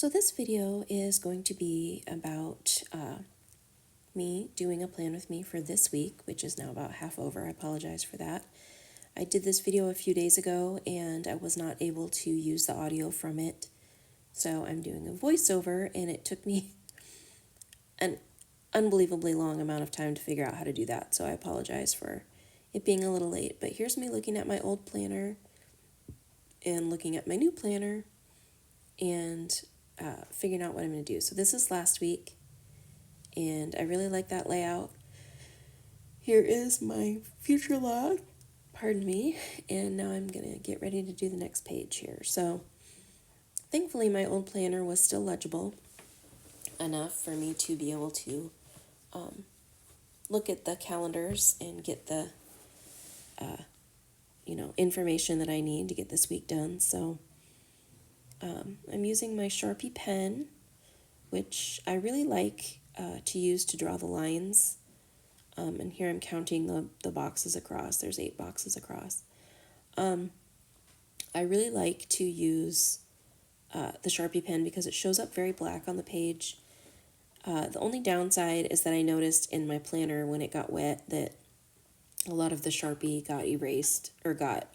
So this video is going to be about me doing a plan with me for this week, which is now about half over. I apologize for that. I did this video a few days ago and I was not able to use the audio from it. So I'm doing a voiceover and it took me an unbelievably long amount of time to figure out how to do that. So I apologize for it being a little late. But here's me looking at my old planner and looking at my new planner and figuring out what I'm going to do. So this is last week, and I really like that layout. Here is my future log, pardon me, and now I'm going to get ready to do the next page here. So thankfully my old planner was still legible enough for me to be able to look at the calendars and get the information that I need to get this week done. So I'm using my Sharpie pen, which I really like to use to draw the lines. And here I'm counting the boxes across. There's 8 boxes across. I really like to use the Sharpie pen because it shows up very black on the page. The only downside is that I noticed in my planner when it got wet that a lot of the Sharpie got erased or got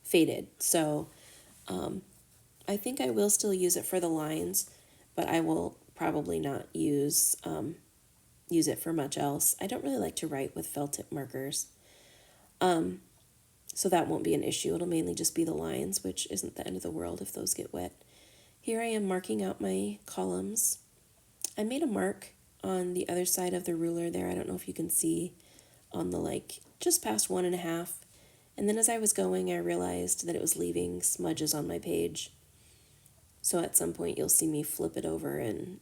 faded. So I think I will still use it for the lines, but I will probably not use it for much else. I don't really like to write with felt tip markers, so that won't be an issue. It'll mainly just be the lines, which isn't the end of the world if those get wet. Here I am marking out my columns. I made a mark on the other side of the ruler there. I don't know if you can see on the just past 1.5. And then as I was going, I realized that it was leaving smudges on my page. So at some point you'll see me flip it over and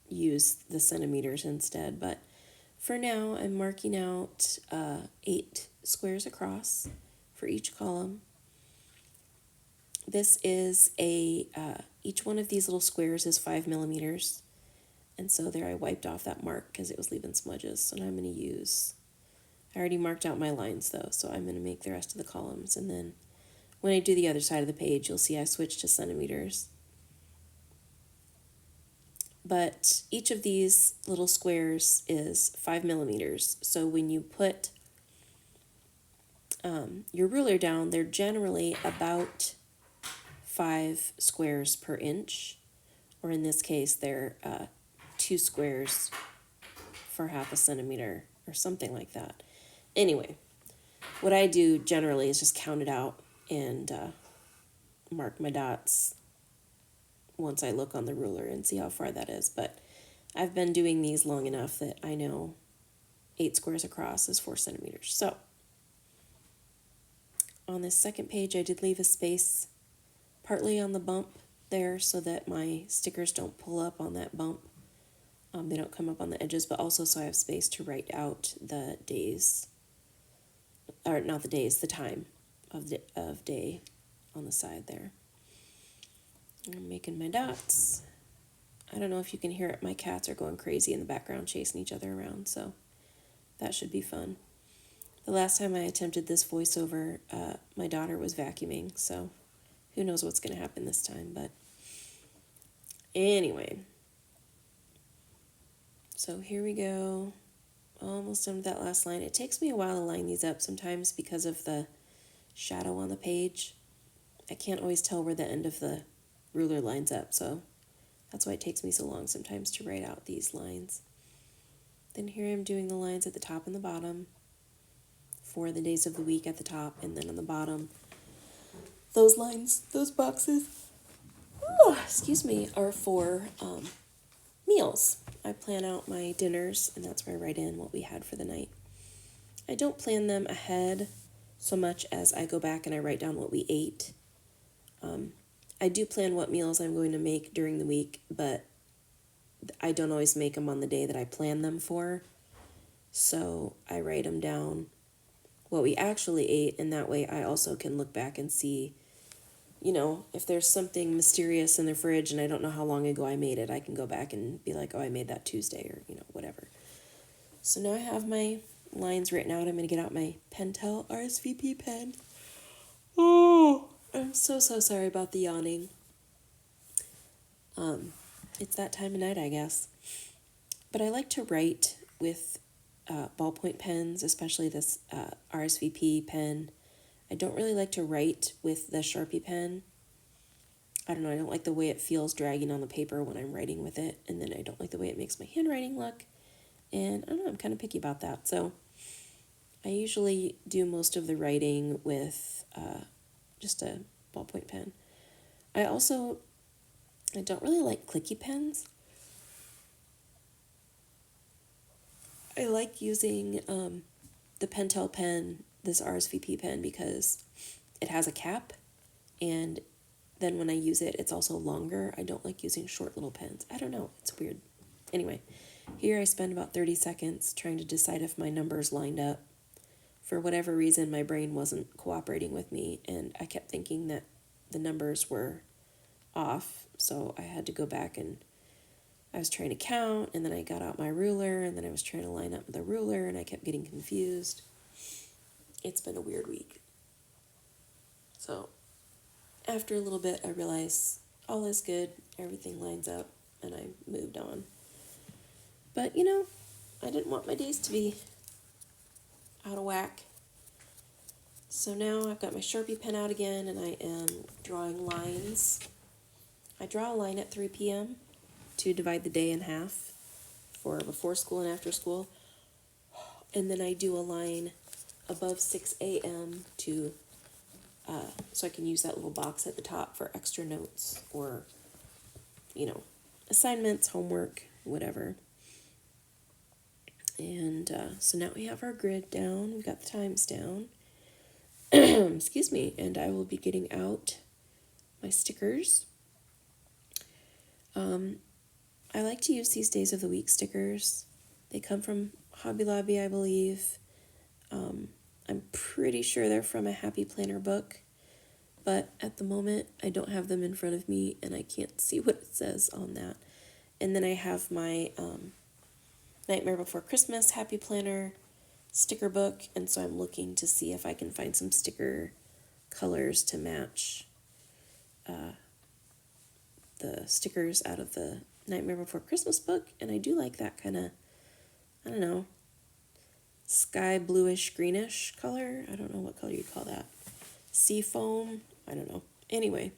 use the centimeters instead. But for now, I'm marking out 8 squares across for each column. This is each one of these little squares is 5 millimeters. And so there I wiped off that mark because it was leaving smudges. So now I'm going to I already marked out my lines though, so I'm going to make the rest of the columns. And then when I do the other side of the page, you'll see I switched to centimeters. But each of these little squares is 5 millimeters. So when you put your ruler down, they're generally about 5 squares per inch. Or in this case, they're 2 squares for half a centimeter or something like that. Anyway, what I do generally is just count it out and mark my dots once I look on the ruler and see how far that is. But I've been doing these long enough that I know 8 squares across is 4 centimeters. So on this second page, I did leave a space partly on the bump there so that my stickers don't pull up on that bump. They don't come up on the edges, but also so I have space to write out the days, or not the days, the time of day on the side there. I'm making my dots. I don't know if you can hear it. My cats are going crazy in the background chasing each other around, so that should be fun. The last time I attempted this voiceover, my daughter was vacuuming, so who knows what's going to happen this time, but anyway. So here we go. Almost done with that last line. It takes me a while to line these up sometimes because of the shadow on the page. I can't always tell where the end of the ruler lines up, so that's why it takes me so long sometimes to write out these lines. Then here I'm doing the lines at the top and the bottom for the days of the week at the top, and then on the bottom, those lines, those boxes, are for meals. I plan out my dinners, and that's where I write in what we had for the night. I don't plan them ahead so much as I go back and I write down what we ate. I do plan what meals I'm going to make during the week, but I don't always make them on the day that I plan them for. So I write them down what we actually ate, and that way I also can look back and see, if there's something mysterious in the fridge and I don't know how long ago I made it, I can go back and be like, oh, I made that Tuesday or, whatever. So now I have my lines written out. I'm going to get out my Pentel RSVP pen. Oh, I'm so sorry about the yawning. It's that time of night, I guess. But I like to write with ballpoint pens, especially this RSVP pen. I don't really like to write with the Sharpie pen. I don't know, I don't like the way it feels dragging on the paper when I'm writing with it, and then I don't like the way it makes my handwriting look. And I don't know, I'm kind of picky about that. So I usually do most of the writing with just a ballpoint pen. I don't really like clicky pens. I like using the Pentel pen, this RSVP pen, because it has a cap, and then when I use it, it's also longer. I don't like using short little pens. I don't know, it's weird. Anyway, here I spend about 30 seconds trying to decide if my numbers lined up. For whatever reason, my brain wasn't cooperating with me, and I kept thinking that the numbers were off, so I had to go back, and I was trying to count, and then I got out my ruler, and then I was trying to line up the ruler, and I kept getting confused. It's been a weird week. So after a little bit, I realized all is good, everything lines up, and I moved on. But, I didn't want my days to be out of whack. So now I've got my Sharpie pen out again, and I am drawing lines. I draw a line at 3 p.m. to divide the day in half for before school and after school. And then I do a line above 6 a.m. to so I can use that little box at the top for extra notes or, assignments, homework, whatever. And so now we have our grid down. We've got the times down. Excuse me. And I will be getting out my stickers. I like to use these days of the week stickers. They come from Hobby Lobby, I believe. I'm pretty sure they're from a Happy Planner book, but at the moment I don't have them in front of me and I can't see what it says on that. And then I have my Nightmare Before Christmas Happy Planner sticker book, and so I'm looking to see if I can find some sticker colors to match the stickers out of the Nightmare Before Christmas book, and I do like that kind of, I don't know, sky bluish greenish color. I don't know what color you'd call that. Sea foam? I don't know. Anyway,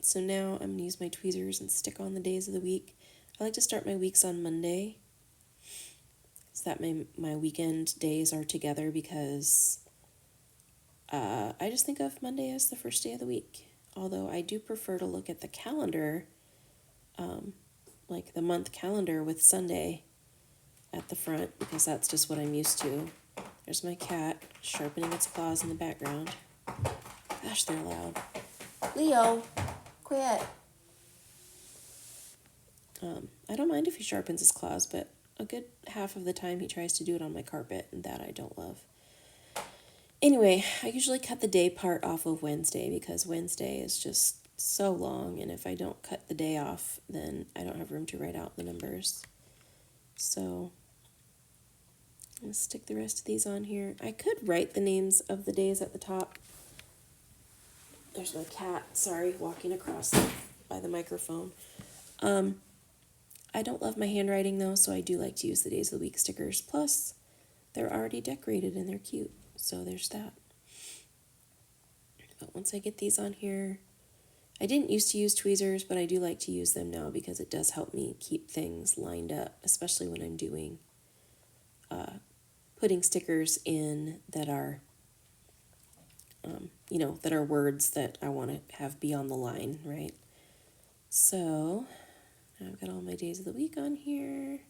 so now I'm going to use my tweezers and stick on the days of the week. I like to start my weeks on Monday so that my weekend days are together, because I just think of Monday as the first day of the week. Although I do prefer to look at the calendar, like the month calendar with Sunday at the front, because that's just what I'm used to. There's my cat sharpening its claws in the background. Gosh, they're loud. Leo, quit. I don't mind if he sharpens his claws, but a good half of the time he tries to do it on my carpet, and that I don't love. Anyway, I usually cut the day part off of Wednesday, because Wednesday is just so long, and if I don't cut the day off, then I don't have room to write out the numbers. So I'm going to stick the rest of these on here. I could write the names of the days at the top. There's my cat, sorry, walking across by the microphone. I don't love my handwriting though, so I do like to use the days of the week stickers. Plus, they're already decorated and they're cute, so there's that. But once I get these on here, I didn't used to use tweezers, but I do like to use them now because it does help me keep things lined up, especially when I'm doing putting stickers in that are that are words that I want to have be on the line, right? So I've got all my days of the week on here.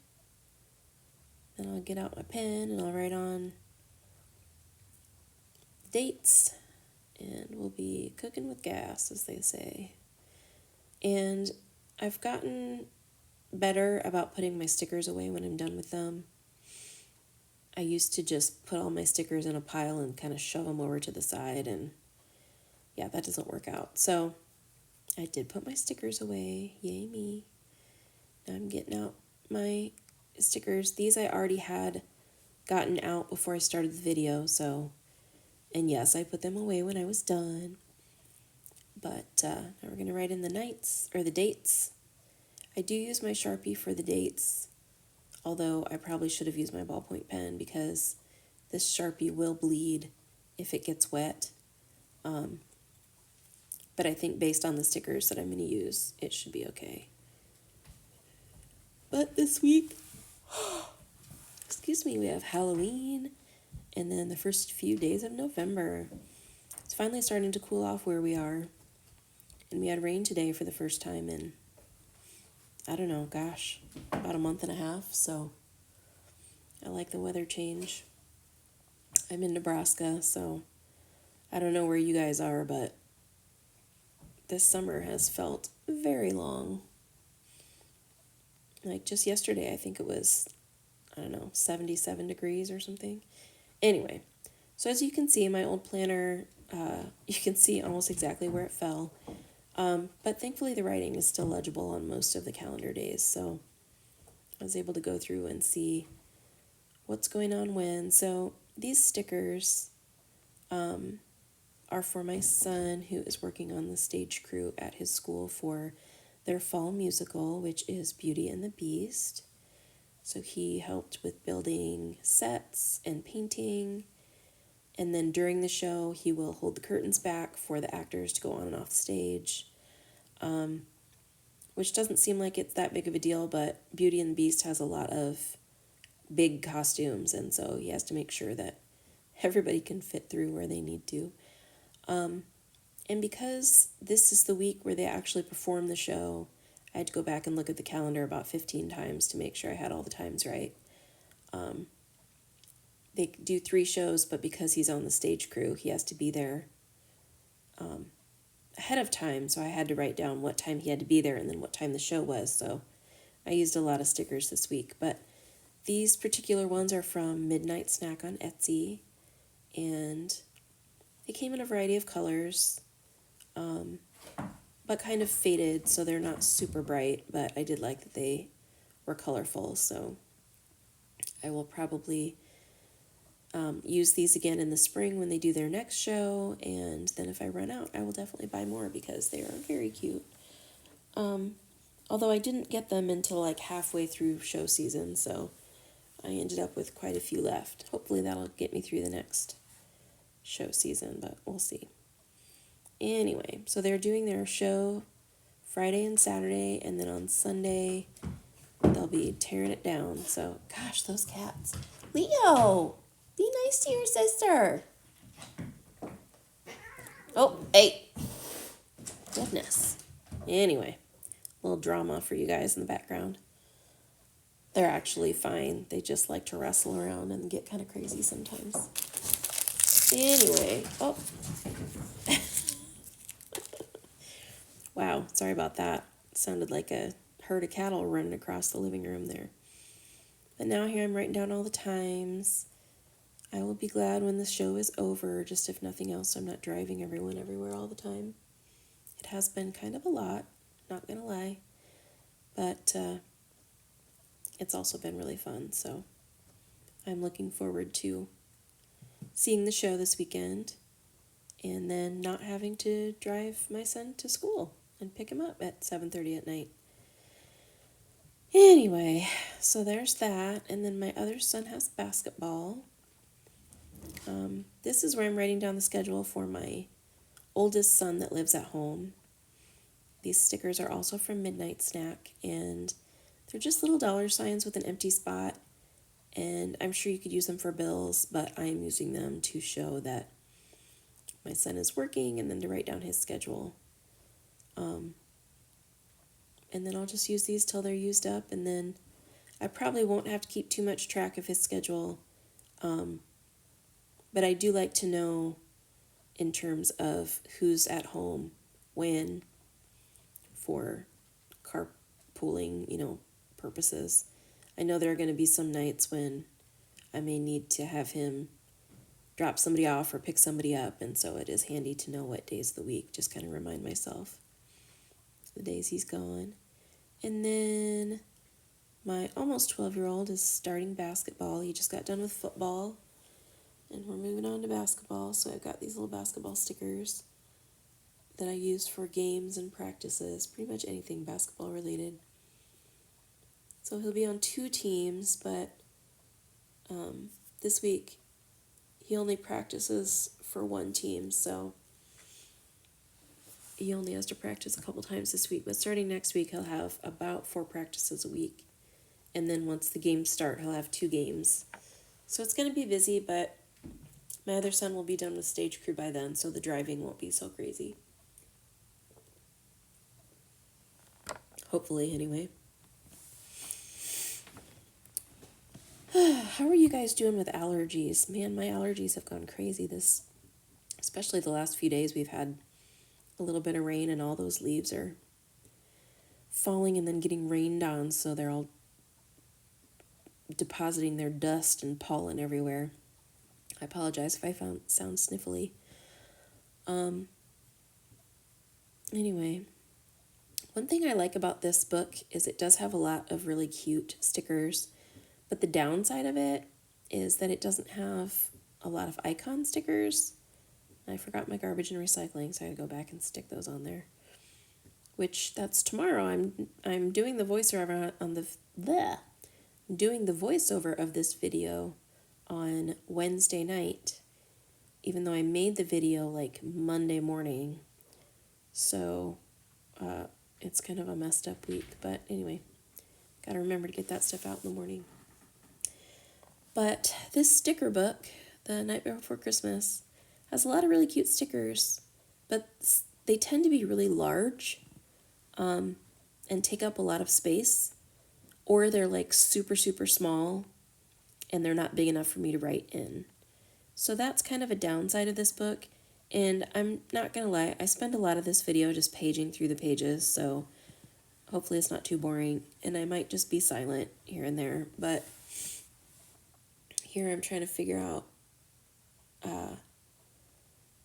Then I'll get out my pen and I'll write on dates, and we'll be cooking with gas, as they say. And I've gotten better about putting my stickers away when I'm done with them. I used to just put all my stickers in a pile and kind of shove them over to the side, and yeah, that doesn't work out. So I did put my stickers away. Yay me. Now I'm getting out my stickers. These I already had gotten out before I started the video, so, and yes, I put them away when I was done. But now we're going to write in the nights, or the dates. I do use my Sharpie for the dates, although I probably should have used my ballpoint pen because this Sharpie will bleed if it gets wet. But I think based on the stickers that I'm going to use, it should be okay. But this week, excuse me, we have Halloween and then the first few days of November. It's finally starting to cool off where we are. And we had rain today for the first time in, I don't know, gosh, about a month and a half. So I like the weather change. I'm in Nebraska, so I don't know where you guys are, but this summer has felt very long. Like just yesterday, I think it was, 77 degrees or something. Anyway, so as you can see, my old planner, you can see almost exactly where it fell. But thankfully the writing is still legible on most of the calendar days, so I was able to go through and see what's going on when. So these stickers are for my son, who is working on the stage crew at his school for their fall musical, which is Beauty and the Beast. So he helped with building sets and painting, and then during the show he will hold the curtains back for the actors to go on and off stage, which doesn't seem like it's that big of a deal, but Beauty and the Beast has a lot of big costumes, and so he has to make sure that everybody can fit through where they need to. And because this is the week where they actually perform the show, I had to go back and look at the calendar about 15 times to make sure I had all the times right. They do 3 shows, but because he's on the stage crew, he has to be there ahead of time, so I had to write down what time he had to be there and then what time the show was, so I used a lot of stickers this week. But these particular ones are from Midnight Snack on Etsy, and they came in a variety of colors, but kind of faded, so they're not super bright, but I did like that they were colorful, so I will probably use these again in the spring when they do their next show, and then if I run out, I will definitely buy more because they are very cute. Although I didn't get them until like halfway through show season, so I ended up with quite a few left. Hopefully that'll get me through the next show season, but we'll see. Anyway, so they're doing their show Friday and Saturday, and then on Sunday they'll be tearing it down. So, gosh, those cats. Leo, be nice to your sister. Oh, hey. Goodness. Anyway, a little drama for you guys in the background. They're actually fine. They just like to wrestle around and get kind of crazy sometimes. Anyway, oh. Wow, sorry about that. It sounded like a herd of cattle running across the living room there. But now here I'm writing down all the times. I will be glad when the show is over, just if nothing else, I'm not driving everyone everywhere all the time. It has been kind of a lot, not gonna lie, but it's also been really fun, so I'm looking forward to seeing the show this weekend and then not having to drive my son to school and pick him up at 7:30 at night. Anyway, so there's that, and then my other son has basketball. This is where I'm writing down the schedule for my oldest son that lives at home. These stickers are also from Midnight Snack, and they're just little dollar signs with an empty spot, and I'm sure you could use them for bills, but I am using them to show that my son is working and then to write down his schedule. And then I'll just use these till they're used up, and then I probably won't have to keep too much track of his schedule, but I do like to know in terms of who's at home when for carpooling, purposes. I know there are going to be some nights when I may need to have him drop somebody off or pick somebody up, and so it is handy to know what days of the week, just kind of remind myself the days he's gone. And then my almost 12-year-old is starting basketball. He just got done with football, and we're moving on to basketball, so I've got these little basketball stickers. that I use for games and practices, pretty much anything basketball related. So he'll be on 2 teams, but this week he only practices for 1 team, so he only has to practice a couple times this week. But starting next week, he'll have about 4 practices a week. And then once the games start, he'll have 2 games. So it's going to be busy, but my other son will be done with stage crew by then, so the driving won't be so crazy. Hopefully, anyway. How are you guys doing with allergies? Man, my allergies have gone crazy especially the last few days. We've had a little bit of rain and all those leaves are falling and then getting rained on, so they're all depositing their dust and pollen everywhere. I apologize if I sound sniffly. Anyway, one thing I like about this book is it does have a lot of really cute stickers, but the downside of it is that it doesn't have a lot of icon stickers. I forgot my garbage and recycling, so I had to go back and stick those on there. Which that's tomorrow. I'm doing the voiceover doing the voiceover of this video on Wednesday night, even though I made the video like Monday morning. So it's kind of a messed up week, but anyway, gotta remember to get that stuff out in the morning. But this sticker book, The Nightmare Before Christmas, has a lot of really cute stickers, but they tend to be really large and take up a lot of space, or they're like super, super small and they're not big enough for me to write in. So that's kind of a downside of this book, and I'm not gonna lie, I spend a lot of this video just paging through the pages, so hopefully it's not too boring, and I might just be silent here and there, but here I'm trying to figure out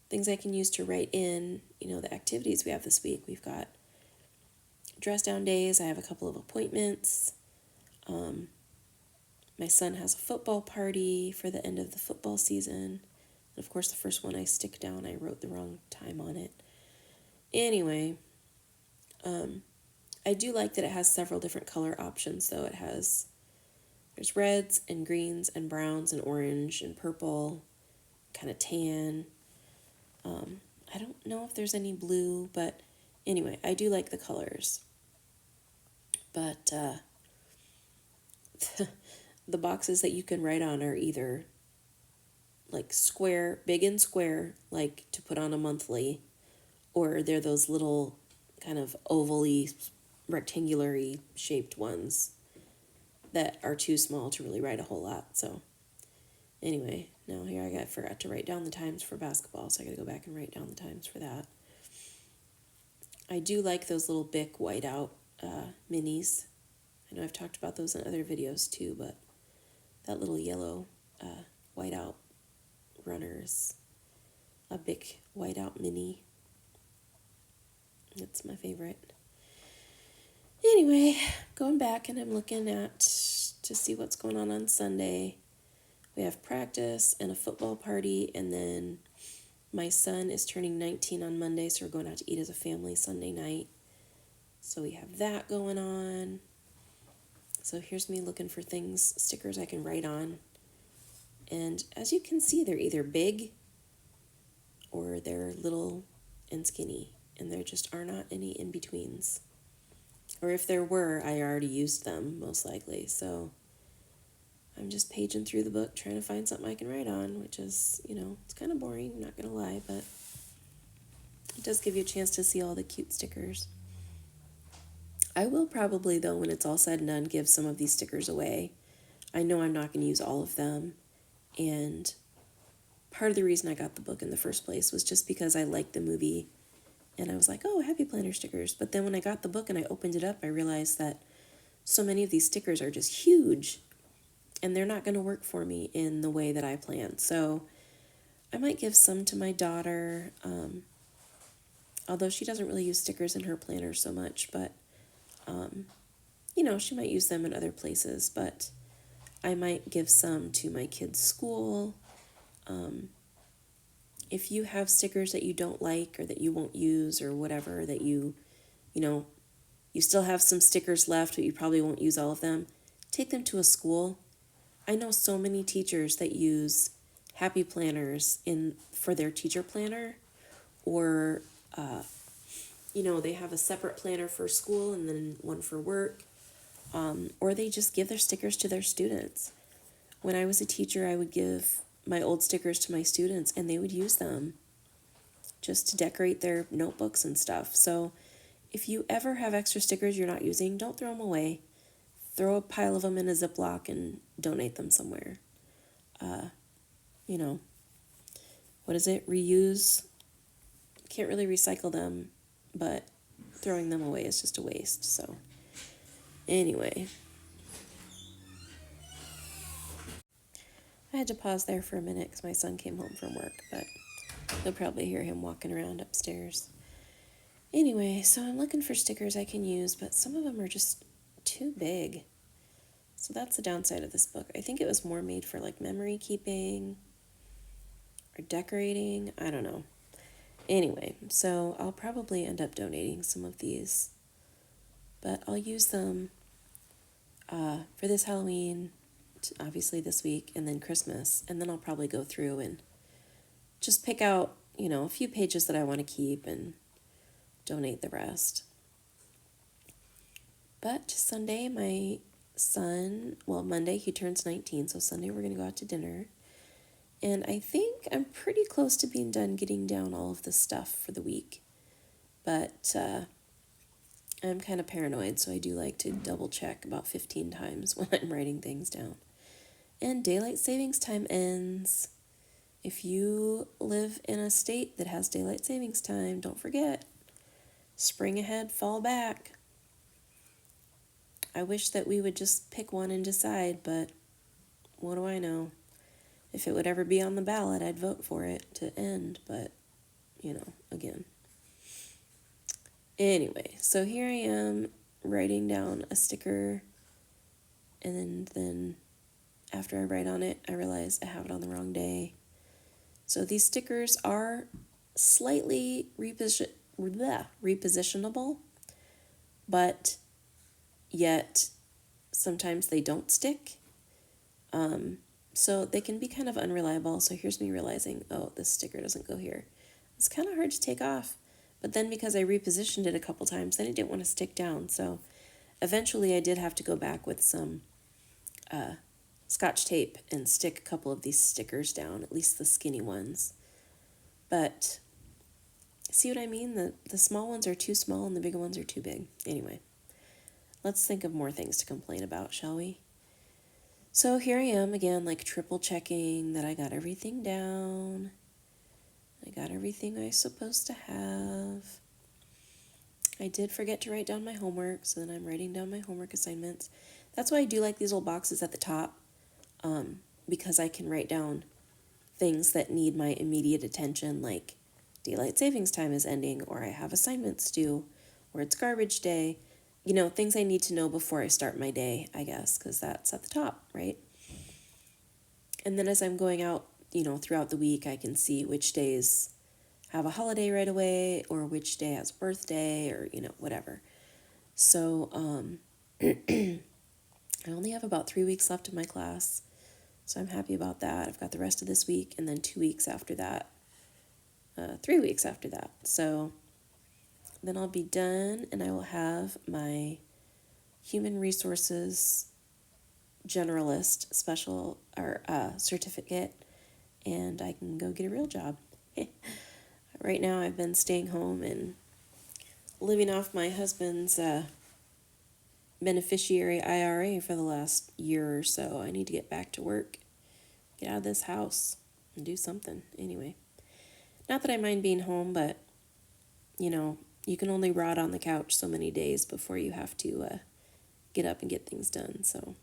things I can use to write in, the activities we have this week. We've got dress down days. I have a couple of appointments. My son has a football party for the end of the football season. And of course, the first one I stick down, I wrote the wrong time on it. Anyway, I do like that it has several different color options, though. There's reds and greens and browns and orange and purple, kind of tan. I don't know if there's any blue, but anyway, I do like the colors. But the boxes that you can write on are either like square, big and square, like to put on a monthly, or they're those little kind of ovally, rectangular-y shaped ones that are too small to really write a whole lot. So anyway, now here I forgot to write down the times for basketball, so I gotta go back and write down the times for that. I do like those little Bic whiteout minis. I know I've talked about those in other videos too, but that little yellow whiteout runner is a Bic whiteout mini. It's my favorite. Anyway, going back and I'm looking to see what's going on Sunday. We have practice and a football party, and then my son is turning 19 on Monday, so we're going out to eat as a family Sunday night. So we have that going on. So here's me looking for stickers I can write on. And as you can see, they're either big or they're little and skinny, and there just are not any in-betweens. Or if there were, I already used them, most likely. So I'm just paging through the book, trying to find something I can write on, which is, it's kind of boring, not going to lie, but it does give you a chance to see all the cute stickers. I will probably, though, when it's all said and done, give some of these stickers away. I know I'm not going to use all of them, and part of the reason I got the book in the first place was just because I liked the movie, and I was like, oh, Happy Planner stickers. But then when I got the book and I opened it up, I realized that so many of these stickers are just huge, and they're not going to work for me in the way that I planned. So I might give some to my daughter, although she doesn't really use stickers in her planner so much, but, she might use them in other places. But I might give some to my kids' school, if you have stickers that you don't like or that you won't use or whatever, that you know, you still have some stickers left, but you probably won't use all of them, take them to a school. I know so many teachers that use happy planners for their teacher planner, or they have a separate planner for school and then one for work, or they just give their stickers to their students. When I was a teacher, I would give my old stickers to my students and they would use them just to decorate their notebooks and stuff. So if you ever have extra stickers you're not using, don't throw them away. Throw a pile of them in a Ziploc and donate them somewhere. What is it? Reuse. Can't really recycle them, but throwing them away is just a waste. So anyway, I had to pause there for a minute because my son came home from work, but you'll probably hear him walking around upstairs. Anyway, so I'm looking for stickers I can use, but some of them are just too big. So that's the downside of this book. I think it was more made for like memory keeping or decorating. I don't know. Anyway, so I'll probably end up donating some of these, but I'll use them for this Halloween, obviously this week, and then Christmas, and then I'll probably go through and just pick out, a few pages that I want to keep and donate the rest. But Sunday, my son, Monday he turns 19, so Sunday we're going to go out to dinner. And I think I'm pretty close to being done getting down all of the stuff for the week. But I'm kind of paranoid, so I do like to double check about 15 times when I'm writing things down. And daylight savings time ends. If you live in a state that has daylight savings time, don't forget, spring ahead, fall back. I wish that we would just pick one and decide, but what do I know? If it would ever be on the ballot, I'd vote for it to end, but, again. Anyway, so here I am writing down a sticker, and then after I write on it, I realize I have it on the wrong day. So these stickers are slightly repositionable, but yet sometimes they don't stick. So they can be kind of unreliable. So here's me realizing, this sticker doesn't go here. It's kind of hard to take off. But then because I repositioned it a couple times, then it didn't want to stick down. So eventually I did have to go back with some Scotch tape and stick a couple of these stickers down, at least the skinny ones. But see what I mean? The small ones are too small and the big ones are too big. Anyway, let's think of more things to complain about, shall we? So here I am again, like triple checking that I got everything down. I got everything I was supposed to have. I did forget to write down my homework, so then I'm writing down my homework assignments. That's why I do like these little boxes at the top, because I can write down things that need my immediate attention, like daylight savings time is ending, or I have assignments due, or it's garbage day. Things I need to know before I start my day, I guess, because that's at the top, right? And then as I'm going out, throughout the week, I can see which days have a holiday right away, or which day has a birthday, or, whatever. So I only have about 3 weeks left of my class, so I'm happy about that. I've got the rest of this week, and then 2 weeks after that, 3 weeks after that. So then I'll be done, and I will have my human resources generalist special or certificate, and I can go get a real job. Right now I've been staying home and living off my husband's beneficiary IRA for the last year or so. I need to get back to work, get out of this house, and do something. Anyway, not that I mind being home, but you can only rot on the couch so many days before you have to get up and get things done. So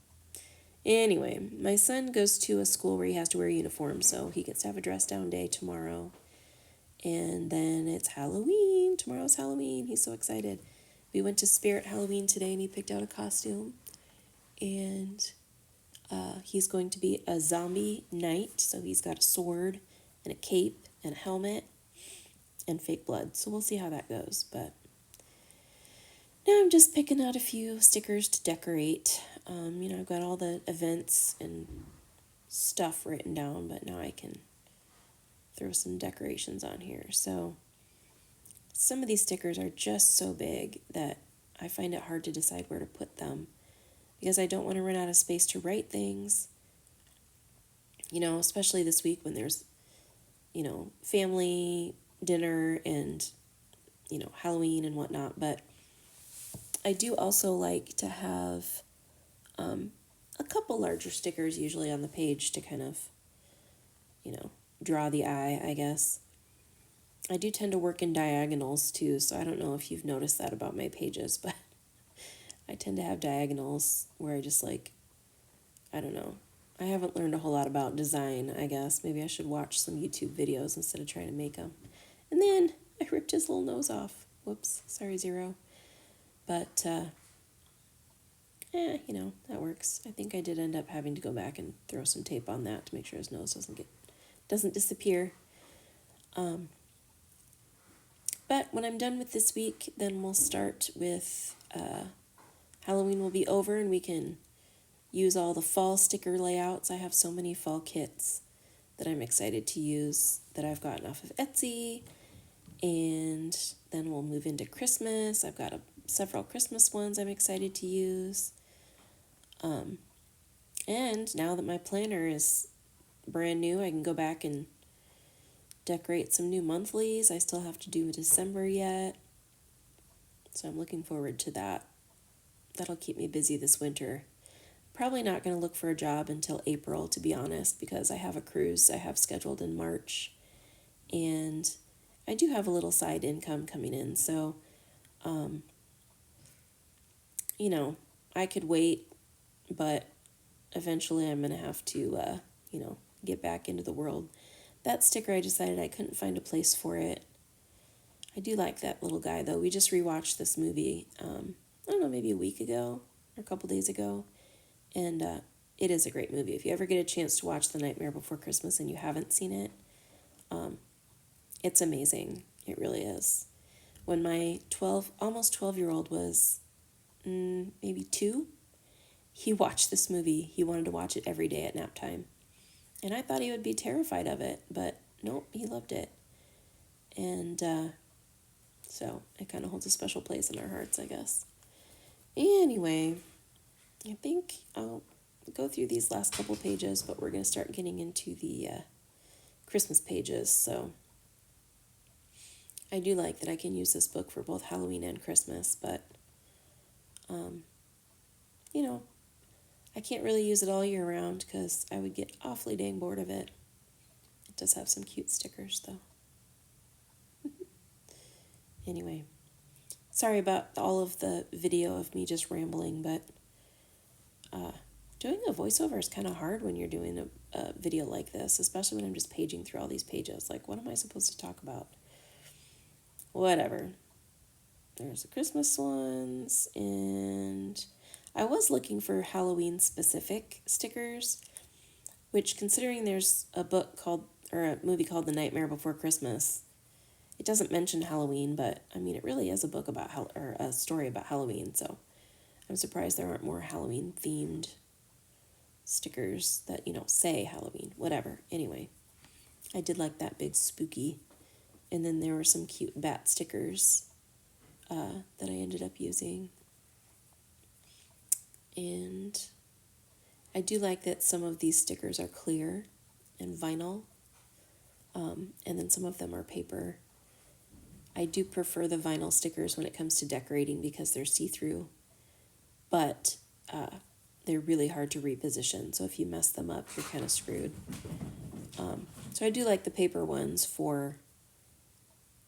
anyway, my son goes to a school where he has to wear a uniform, so he gets to have a dress down day tomorrow. And then it's Halloween. Tomorrow's Halloween. He's so excited. We went to Spirit Halloween today and he picked out a costume. And he's going to be a zombie knight. So he's got a sword and a cape and a helmet and fake blood. So we'll see how that goes. But now I'm just picking out a few stickers to decorate. I've got all the events and stuff written down, but now I can throw some decorations on here. So some of these stickers are just so big that I find it hard to decide where to put them because I don't want to run out of space to write things. Especially this week when there's, family dinner and, Halloween and whatnot. But I do also like to have a couple larger stickers usually on the page to kind of, draw the eye, I guess. I do tend to work in diagonals too, so I don't know if you've noticed that about my pages, but I tend to have diagonals where I just I don't know. I haven't learned a whole lot about design, I guess. Maybe I should watch some YouTube videos instead of trying to make them. And then I ripped his little nose off. Whoops, sorry, Zero. But, that works. I think I did end up having to go back and throw some tape on that to make sure his nose doesn't disappear. But when I'm done with this week, then we'll start with Halloween will be over and we can use all the fall sticker layouts. I have so many fall kits that I'm excited to use that I've gotten off of Etsy. And then we'll move into Christmas. I've got several Christmas ones I'm excited to use. And now that my planner is brand new, I can go back and decorate some new monthlies. I still have to do December yet. So I'm looking forward to that. That'll keep me busy this winter. Probably not going to look for a job until April, to be honest, because I have a cruise I have scheduled in March. And I do have a little side income coming in. So, I could wait, but eventually I'm going to have to, get back into the world. That sticker, I decided I couldn't find a place for it. I do like that little guy, though. We just rewatched this movie, I don't know, maybe a week ago or a couple days ago. And it is a great movie. If you ever get a chance to watch The Nightmare Before Christmas and you haven't seen it, it's amazing. It really is. When my almost 12-year-old was maybe 2, he watched this movie. He wanted to watch it every day at nap time. And I thought he would be terrified of it, but nope, he loved it. And so it kind of holds a special place in our hearts, I guess. Anyway, I think I'll go through these last couple pages, but we're going to start getting into the Christmas pages. So I do like that I can use this book for both Halloween and Christmas, but, I can't really use it all year round because I would get awfully dang bored of it. It does have some cute stickers, though. Anyway, sorry about all of the video of me just rambling, but doing a voiceover is kind of hard when you're doing a video like this, especially when I'm just paging through all these pages. Like, what am I supposed to talk about? Whatever. There's the Christmas ones, and I was looking for Halloween-specific stickers, which, considering there's a movie called The Nightmare Before Christmas, it doesn't mention Halloween, but, it really is a book about, or a story about Halloween, so I'm surprised there aren't more Halloween-themed stickers that, say Halloween, whatever. Anyway, I did like that big spooky, and then there were some cute bat stickers that I ended up using. And I do like that some of these stickers are clear and vinyl, and then some of them are paper. I do prefer the vinyl stickers when it comes to decorating because they're see-through, but they're really hard to reposition, so if you mess them up, you're kind of screwed. So I do like the paper ones for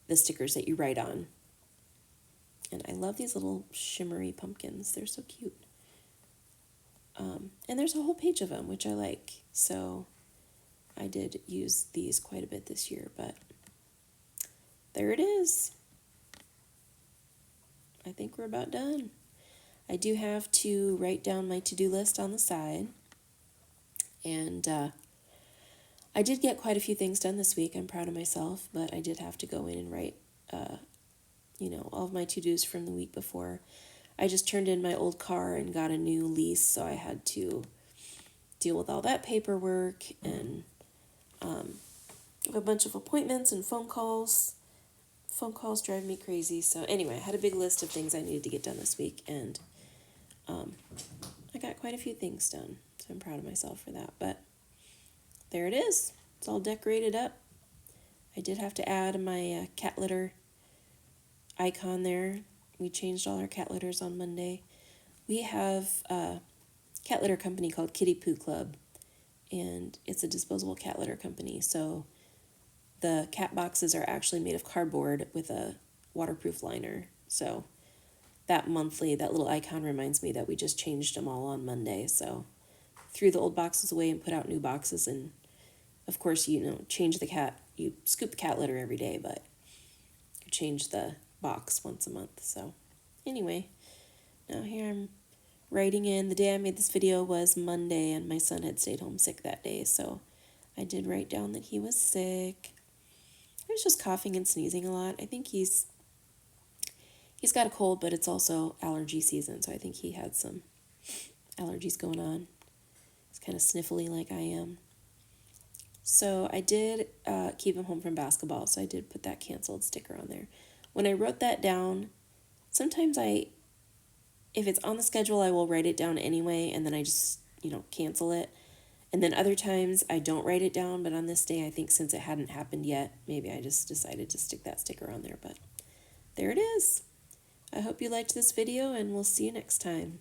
the stickers that you write on. And I love these little shimmery pumpkins. They're so cute. And there's a whole page of them, which I like. So I did use these quite a bit this year, but there it is. I think we're about done. I do have to write down my to-do list on the side. And I did get quite a few things done this week. I'm proud of myself, but I did have to go in and write, all of my to-dos from the week before. I just turned in my old car and got a new lease, so I had to deal with all that paperwork and a bunch of appointments and phone calls. Phone calls drive me crazy. So anyway, I had a big list of things I needed to get done this week, and I got quite a few things done. So I'm proud of myself for that. But there it is. It's all decorated up. I did have to add my cat litter icon there. We changed all our cat litters on Monday. We have a cat litter company called Kitty Poo Club, and it's a disposable cat litter company. So the cat boxes are actually made of cardboard with a waterproof liner. So that little icon reminds me that we just changed them all on Monday. So threw the old boxes away and put out new boxes. And of course, change the cat. You scoop the cat litter every day, but you change the box once a month. So anyway, now here I'm writing in. The day I made this video was Monday, and my son had stayed home sick that day. So I did write down that he was sick. He was just coughing and sneezing a lot. I think he's got a cold, but it's also allergy season, so I think he had some allergies going on. He's kind of sniffly like I am. So I did keep him home from basketball, so I did put that canceled sticker on there. When I wrote that down, sometimes if it's on the schedule, I will write it down anyway, and then I just, cancel it. And then other times I don't write it down, but on this day, I think since it hadn't happened yet, maybe I just decided to stick that sticker on there. But there it is. I hope you liked this video, and we'll see you next time.